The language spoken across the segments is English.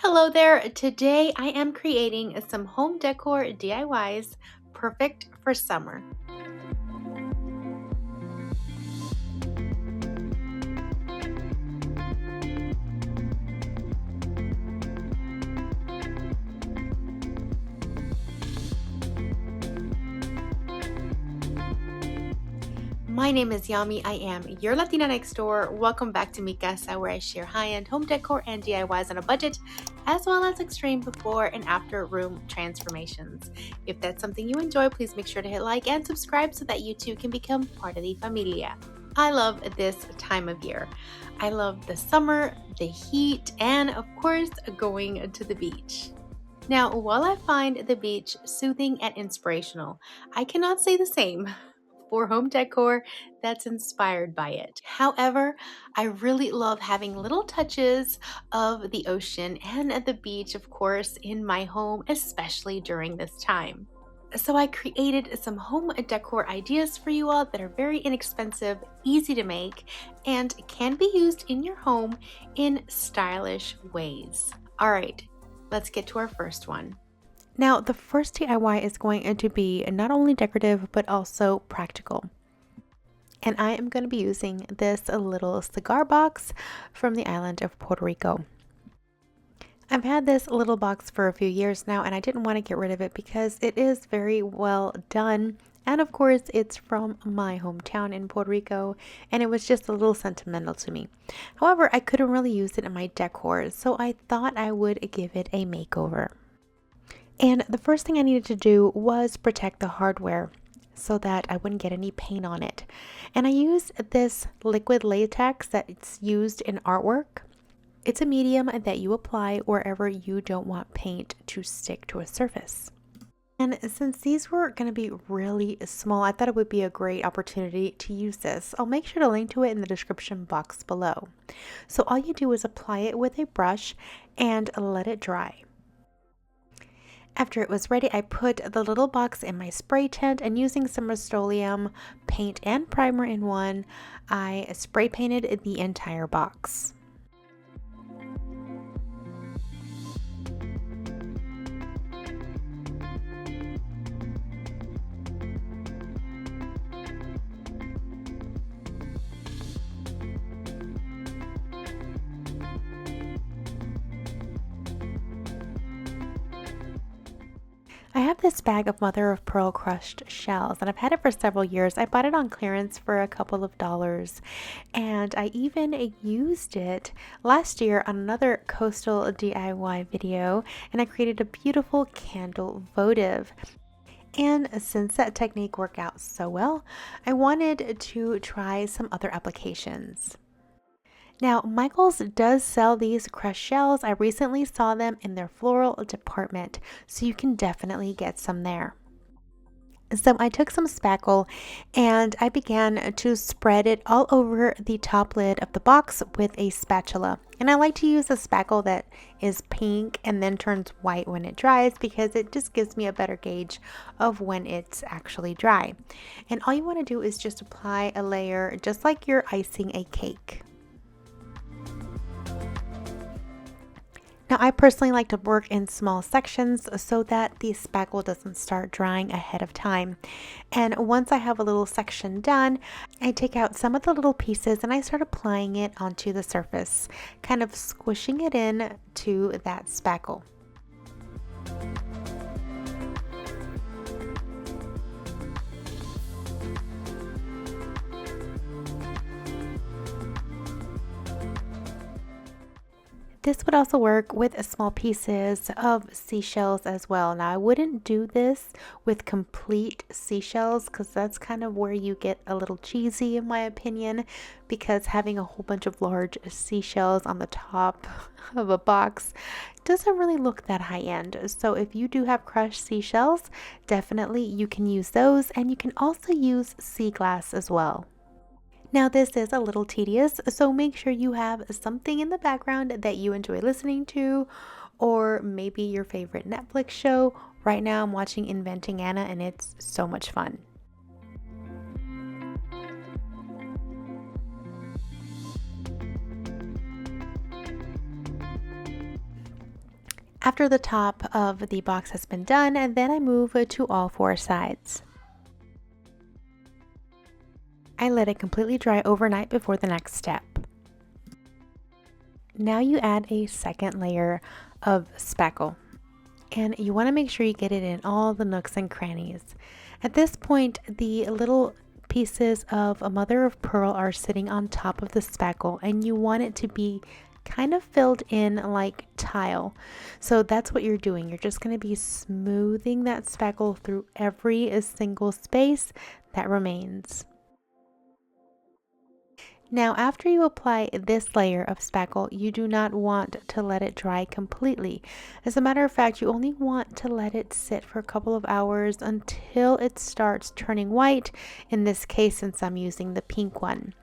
Hello there. Today I am creating some home decor DIYs perfect for summer. My name is Yami. I am your Latina next door. Welcome back to Mi Casa, where I share high-end home decor and DIYs on a budget, as well as extreme before and after room transformations. If that's something you enjoy, please make sure to hit like and subscribe so that you too can become part of the familia. I love this time of year. I love the summer, the heat, and of course, going to the beach. Now, while I find the beach soothing and inspirational, I cannot say the same for home decor that's inspired by it. However, I really love having little touches of the ocean and at the beach, of course, in my home, especially during this time. So I created some home decor ideas for you all that are very inexpensive, easy to make, and can be used in your home in stylish ways. All right, let's get to our first one. Now, the first DIY is going to be not only decorative, but also practical. And I am going to be using this little cigar box from the island of Puerto Rico. I've had this little box for a few years now, and I didn't want to get rid of it because it is very well done. And of course, it's from my hometown in Puerto Rico, and it was just a little sentimental to me. However, I couldn't really use it in my decor, so I thought I would give it a makeover. And the first thing I needed to do was protect the hardware so that I wouldn't get any paint on it. And I used this liquid latex that's used in artwork. It's a medium that you apply wherever you don't want paint to stick to a surface. And since these were going to be really small, I thought it would be a great opportunity to use this. I'll make sure to link to it in the description box below. So all you do is apply it with a brush and let it dry. After it was ready, I put the little box in my spray tent, and using some Rust-Oleum paint and primer in one, I spray painted the entire box. I have this bag of mother of pearl crushed shells, and I've had it for several years. I bought it on clearance for a couple of dollars, and I even used it last year on another coastal DIY video, and I created a beautiful candle votive. And since that technique worked out so well, I wanted to try some other applications. Now, Michael's does sell these crushed shells. I recently saw them in their floral department, so you can definitely get some there. So I took some spackle and I began to spread it all over the top lid of the box with a spatula. And I like to use a spackle that is pink and then turns white when it dries, because it just gives me a better gauge of when it's actually dry. And all you want to do is just apply a layer just like you're icing a cake. Now, I personally like to work in small sections so that the spackle doesn't start drying ahead of time. And once I have a little section done, I take out some of the little pieces and I start applying it onto the surface, kind of squishing it in to that spackle. This would also work with small pieces of seashells as well. Now, I wouldn't do this with complete seashells because that's kind of where you get a little cheesy in my opinion, because having a whole bunch of large seashells on the top of a box doesn't really look that high end. So if you do have crushed seashells, definitely you can use those, and you can also use sea glass as well. Now, this is a little tedious, so make sure you have something in the background that you enjoy listening to, or maybe your favorite Netflix show. Right now, I'm watching Inventing Anna, and it's so much fun. After the top of the box has been done, and then I move to all four sides. I let it completely dry overnight before the next step. Now you add a second layer of spackle, and you want to make sure you get it in all the nooks and crannies. At this point, the little pieces of a mother of pearl are sitting on top of the spackle, and you want it to be kind of filled in like tile. So that's what you're doing. You're just going to be smoothing that spackle through every single space that remains. Now, after you apply this layer of spackle, you do not want to let it dry completely. As a matter of fact, you only want to let it sit for a couple of hours until it starts turning white, in this case since I'm using the pink one.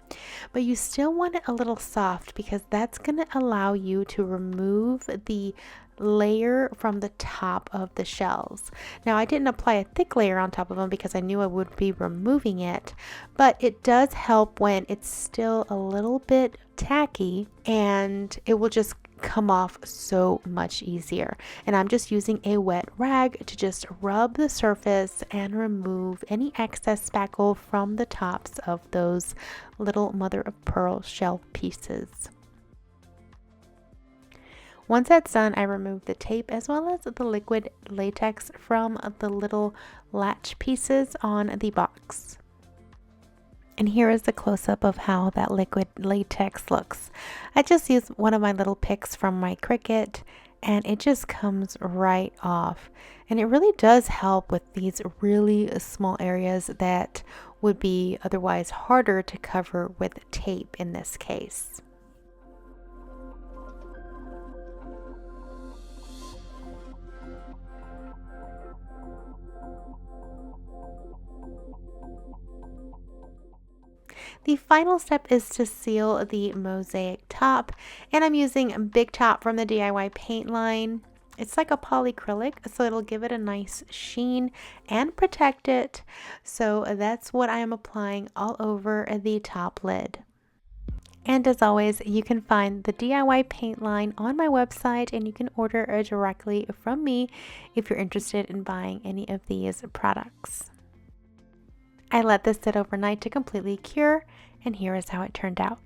But you still want it a little soft because that's going to allow you to remove the layer from the top of the shells. Now, I didn't apply a thick layer on top of them because I knew I would be removing it, but it does help when it's still a little bit tacky, and it will just come off so much easier. And I'm just using a wet rag to just rub the surface and remove any excess spackle from the tops of those little mother of pearl shell pieces. Once that's done, I remove the tape as well as the liquid latex from the little latch pieces on the box. And here is the close-up of how that liquid latex looks. I just used one of my little picks from my Cricut, and it just comes right off. And it really does help with these really small areas that would be otherwise harder to cover with tape in this case. The final step is to seal the mosaic top, and I'm using Big Top from the DIY paint line. It's like a polyacrylic, so it'll give it a nice sheen and protect it. So that's what I am applying all over the top lid. And as always, you can find the DIY paint line on my website, and you can order directly from me if you're interested in buying any of these products. I let this sit overnight to completely cure, and here is how it turned out.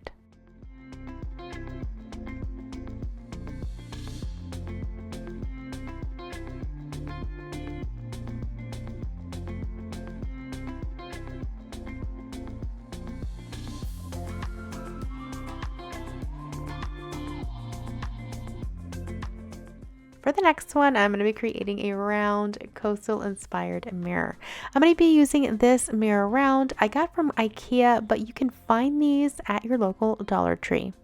For the next one, I'm going to be creating a round coastal inspired mirror. I'm going to be using this mirror round I got from IKEA, but you can find these at your local Dollar Tree.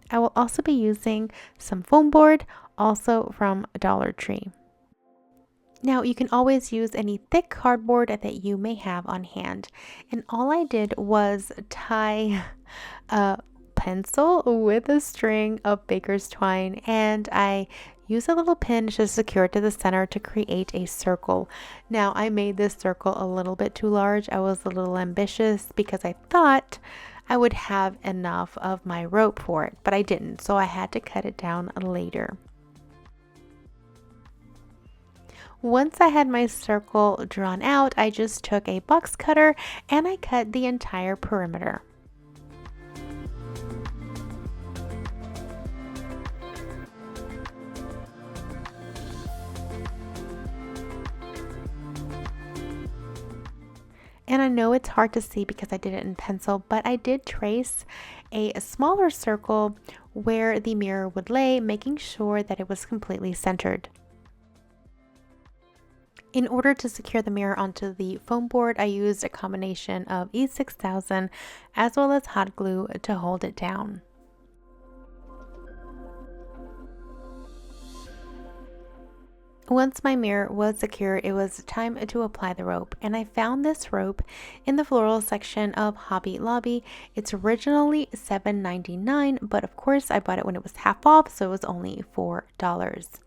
I will also be using some foam board, also from Dollar Tree. Now, you can always use any thick cardboard that you may have on hand. And all I did was tie a pencil with a string of baker's twine, and I use a little pin to secure it to the center to create a circle. Now, I made this circle a little bit too large. I was a little ambitious because I thought I would have enough of my rope for it, but I didn't, so I had to cut it down later. Once I had my circle drawn out, I just took a box cutter and I cut the entire perimeter. And I know it's hard to see because I did it in pencil, but I did trace a smaller circle where the mirror would lay, making sure that it was completely centered. In order to secure the mirror onto the foam board, I used a combination of E6000 as well as hot glue to hold it down. Once my mirror was secured, it was time to apply the rope, and I found this rope in the floral section of Hobby Lobby. It's originally $7.99, but of course I bought it when it was half off, so it was only $4.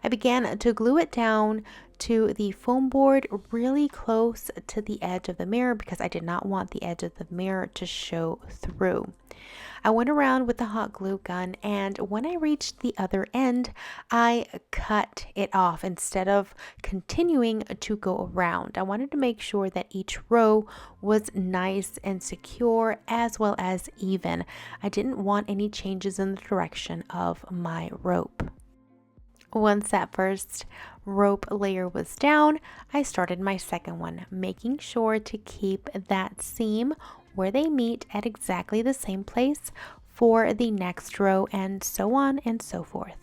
I began to glue it down to the foam board really close to the edge of the mirror because I did not want the edge of the mirror to show through. I went around with the hot glue gun, and when I reached the other end, I cut it off instead of continuing to go around. I wanted to make sure that each row was nice and secure as well as even. I didn't want any changes in the direction of my rope. Once that first rope layer was down, I started my second one, making sure to keep that seam where they meet at exactly the same place for the next row, and so on and so forth.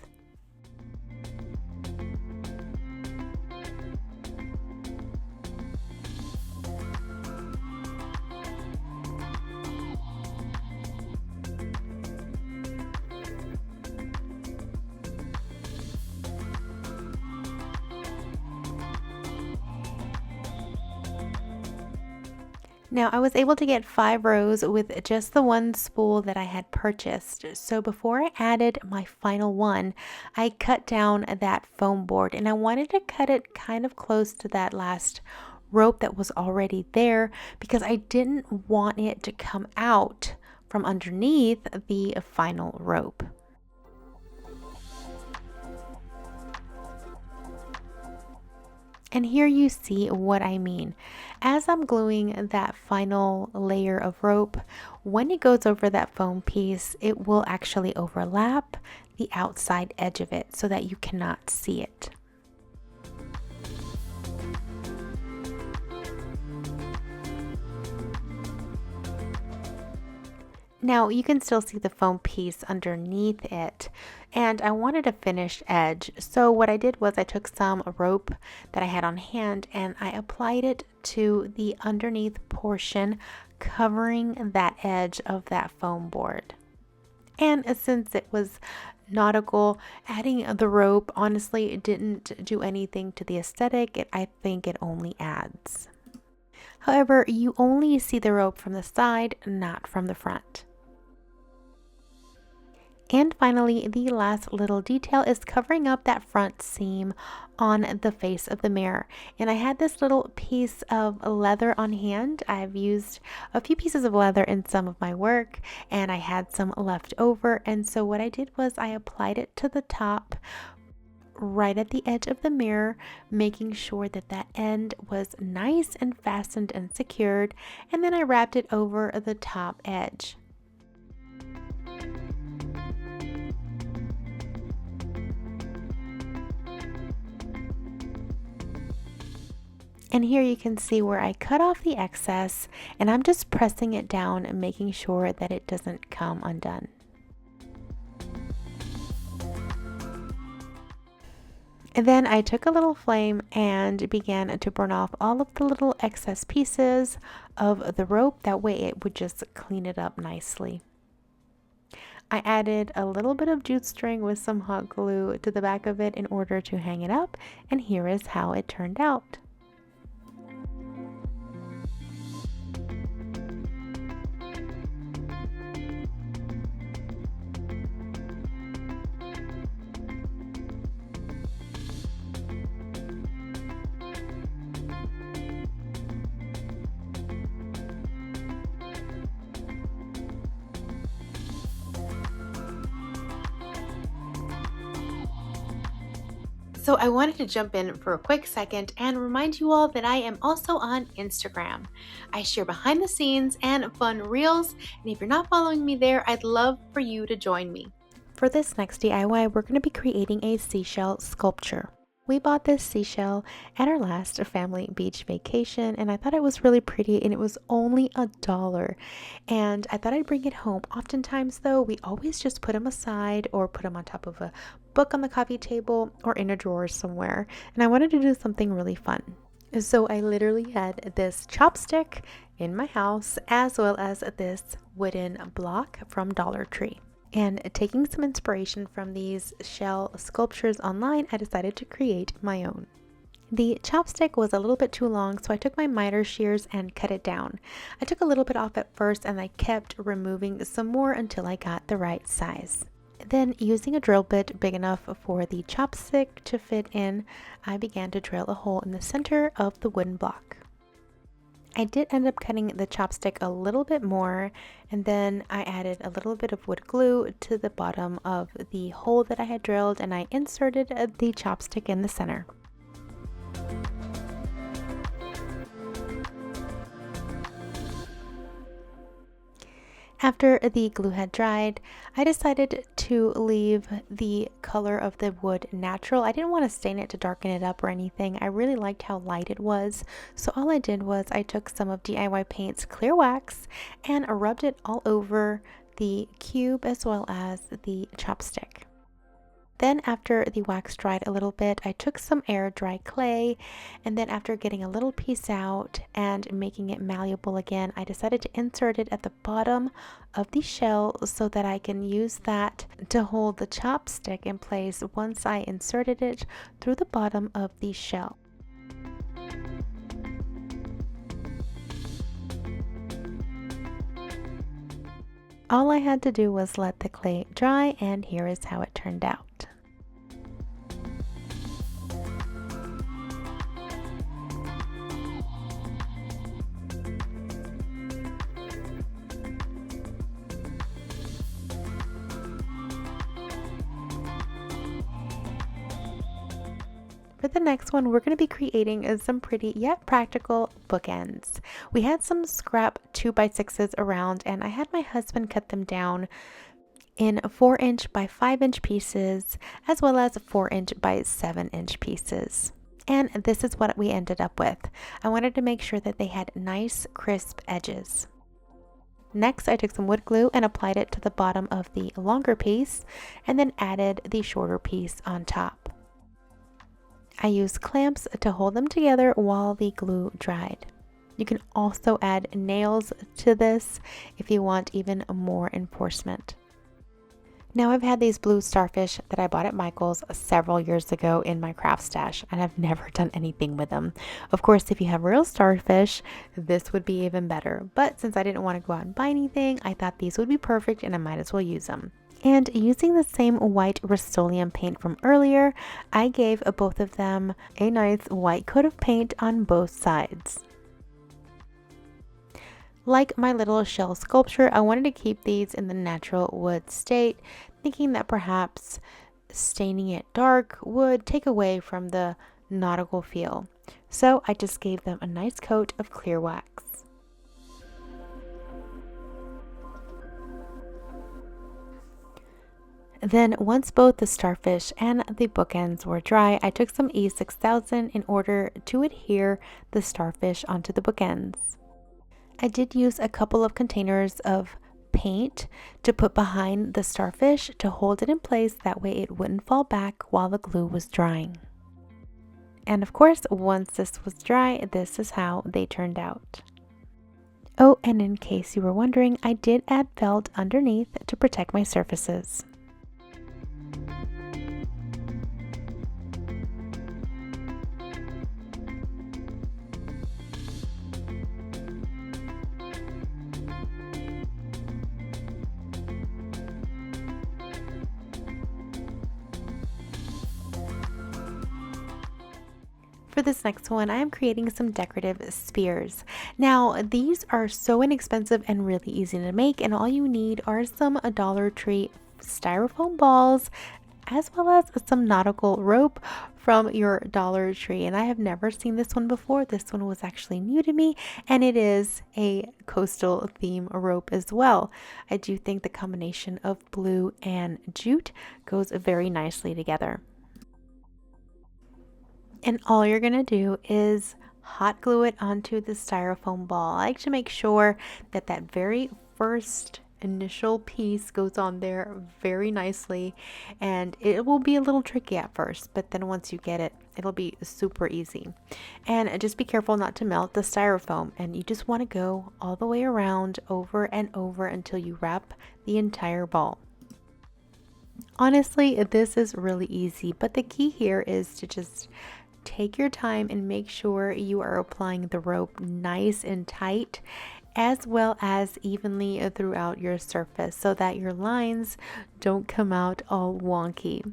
Now, I was able to get 5 rows with just the one spool that I had purchased. So before I added my final one, I cut down that foam board, and I wanted to cut it kind of close to that last rope that was already there because I didn't want it to come out from underneath the final rope. And here you see what I mean. As I'm gluing that final layer of rope, when it goes over that foam piece, it will actually overlap the outside edge of it so that you cannot see it. Now you can still see the foam piece underneath it, and I wanted a finished edge. So what I did was I took some rope that I had on hand and I applied it to the underneath portion, covering that edge of that foam board. And since it was nautical, adding the rope honestly didn't do anything to the aesthetic. I think it only adds. However, you only see the rope from the side, not from the front. And finally, the last little detail is covering up that front seam on the face of the mirror. And I had this little piece of leather on hand. I've used a few pieces of leather in some of my work, and I had some left over. And so what I did was I applied it to the top right at the edge of the mirror, making sure that that end was nice and fastened and secured. And then I wrapped it over the top edge. And here you can see where I cut off the excess, and I'm just pressing it down and making sure that it doesn't come undone. And then I took a little flame and began to burn off all of the little excess pieces of the rope. That way it would just clean it up nicely. I added a little bit of jute string with some hot glue to the back of it in order to hang it up, and here is how it turned out. So I wanted to jump in for a quick second and remind you all that I am also on Instagram. I share behind the scenes and fun reels, and if you're not following me there, I'd love for you to join me. For this next DIY, we're going to be creating a seashell sculpture. We bought this seashell at our last family beach vacation, and I thought it was really pretty, and it was only $1. And I thought I'd bring it home. Oftentimes though, we always just put them aside or put them on top of a book on the coffee table or in a drawer somewhere. And I wanted to do something really fun. So I literally had this chopstick in my house as well as this wooden block from Dollar Tree. And taking some inspiration from these shell sculptures online, I decided to create my own. The chopstick was a little bit too long, so I took my miter shears and cut it down. I took a little bit off at first, and I kept removing some more until I got the right size. Then, using a drill bit big enough for the chopstick to fit in, I began to drill a hole in the center of the wooden block. I did end up cutting the chopstick a little bit more, and then I added a little bit of wood glue to the bottom of the hole that I had drilled, and I inserted the chopstick in the center. After the glue had dried, I decided to leave the color of the wood natural. I didn't want to stain it to darken it up or anything. I really liked how light it was. So all I did was I took some of DIY Paint's clear wax and rubbed it all over the cube as well as the chopstick. Then after the wax dried a little bit, I took some air dry clay, and then after getting a little piece out and making it malleable again, I decided to insert it at the bottom of the shell so that I can use that to hold the chopstick in place once I inserted it through the bottom of the shell. All I had to do was let the clay dry, and here is how it turned out. For the next one, we're going to be creating some pretty yet practical bookends. We had some scrap 2x6s around, and I had my husband cut them down in 4" by 5" pieces, as well as 4" by 7" pieces. And this is what we ended up with. I wanted to make sure that they had nice, crisp edges. Next, I took some wood glue and applied it to the bottom of the longer piece, and then added the shorter piece on top. I used clamps to hold them together while the glue dried. You can also add nails to this if you want even more enforcement. Now I've had these blue starfish that I bought at Michael's several years ago in my craft stash, and I've never done anything with them. Of course, if you have real starfish, this would be even better. But since I didn't want to go out and buy anything, I thought these would be perfect and I might as well use them. And using the same white Rust-Oleum paint from earlier, I gave both of them a nice white coat of paint on both sides. Like my little shell sculpture, I wanted to keep these in the natural wood state, thinking that perhaps staining it dark would take away from the nautical feel. So I just gave them a nice coat of clear wax. Then once both the starfish and the bookends were dry, I took some E6000 in order to adhere the starfish onto the bookends. I did use a couple of containers of paint to put behind the starfish to hold it in place, that way it wouldn't fall back while the glue was drying. And of course, once this was dry, this is how they turned out. Oh, and in case you were wondering, I did add felt underneath to protect my surfaces. For this next one, I am creating some decorative spheres. Now, these are so inexpensive and really easy to make, and all you need are some Dollar Tree styrofoam balls, as well as some nautical rope from your Dollar Tree. And I have never seen this one before. This one was actually new to me, and it is a coastal theme rope as well. I do think the combination of blue and jute goes very nicely together. And all you're going to do is hot glue it onto the styrofoam ball. I like to make sure that that very first initial piece goes on there very nicely, and it will be a little tricky at first, but then once you get it, it'll be super easy. And just be careful not to melt the styrofoam, and you just want to go all the way around over and over until you wrap the entire ball. Honestly, this is really easy, but the key here is to just take your time and make sure you are applying the rope nice and tight as well as evenly throughout your surface so that your lines don't come out all wonky.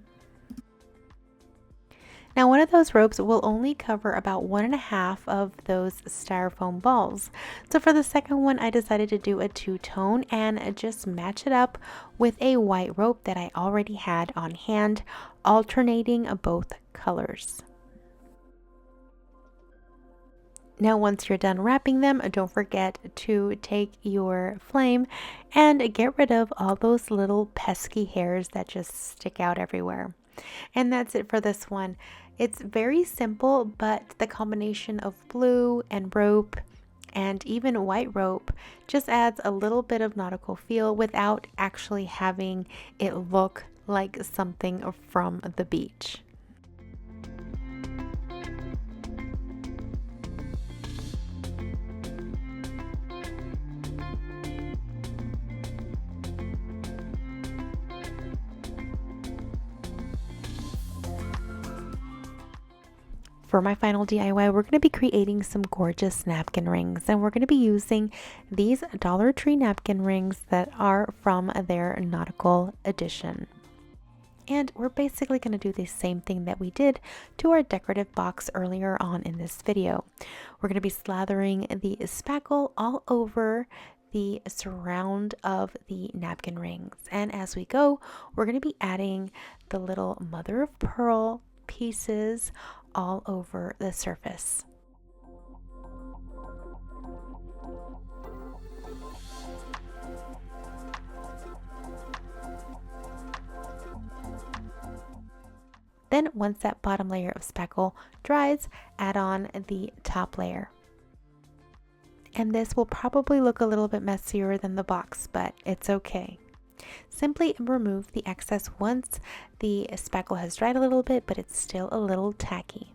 Now, one of those ropes will only cover about 1.5 of those styrofoam balls. So for the second one, I decided to do a two-tone and just match it up with a white rope that I already had on hand, alternating both colors. Now, once you're done wrapping them, don't forget to take your flame and get rid of all those little pesky hairs that just stick out everywhere. And that's it for this one. It's very simple, but the combination of blue and rope and even white rope just adds a little bit of nautical feel without actually having it look like something from the beach. For my final DIY, we're going to be creating some gorgeous napkin rings, and we're going to be using these Dollar Tree napkin rings that are from their nautical edition. And we're basically going to do the same thing that we did to our decorative box earlier on in this video. We're going to be slathering the spackle all over the surround of the napkin rings. And as we go, we're going to be adding the little mother of pearl pieces all over the surface. Then once that bottom layer of spackle dries, add on the top layer. And this will probably look a little bit messier than the box, but it's okay. Simply remove the excess once the spackle has dried a little bit, but it's still a little tacky.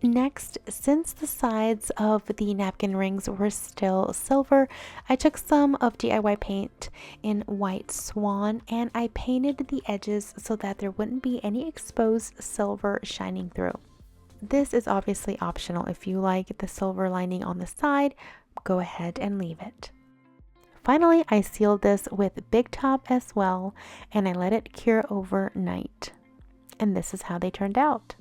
Next, since the sides of the napkin rings were still silver, I took some of DIY paint in white swan and I painted the edges so that there wouldn't be any exposed silver shining through. This is obviously optional. If you like the silver lining on the side, go ahead and leave it. Finally, I sealed this with Big Top as well, and I let it cure overnight. And this is how they turned out.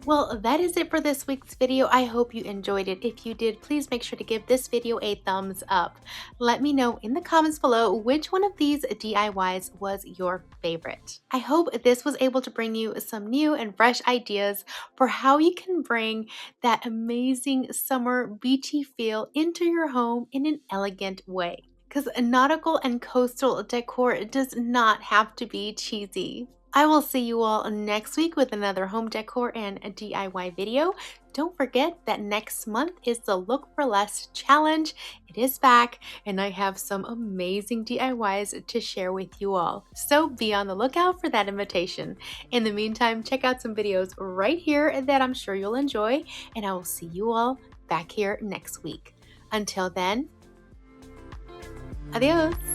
Well, that is it for this week's video. I hope you enjoyed it. If you did, please make sure to give this video a thumbs up. Let me know in the comments below which one of these DIYs was your favorite. I hope this was able to bring you some new and fresh ideas for how you can bring that amazing summer beachy feel into your home in an elegant way. Because nautical and coastal decor does not have to be cheesy. I will see you all next week with another home decor and a DIY video. Don't forget that next month is the Look for Less challenge. It is back and I have some amazing DIYs to share with you all. So be on the lookout for that invitation. In the meantime, check out some videos right here that I'm sure you'll enjoy, and I will see you all back here next week. Until then, adios.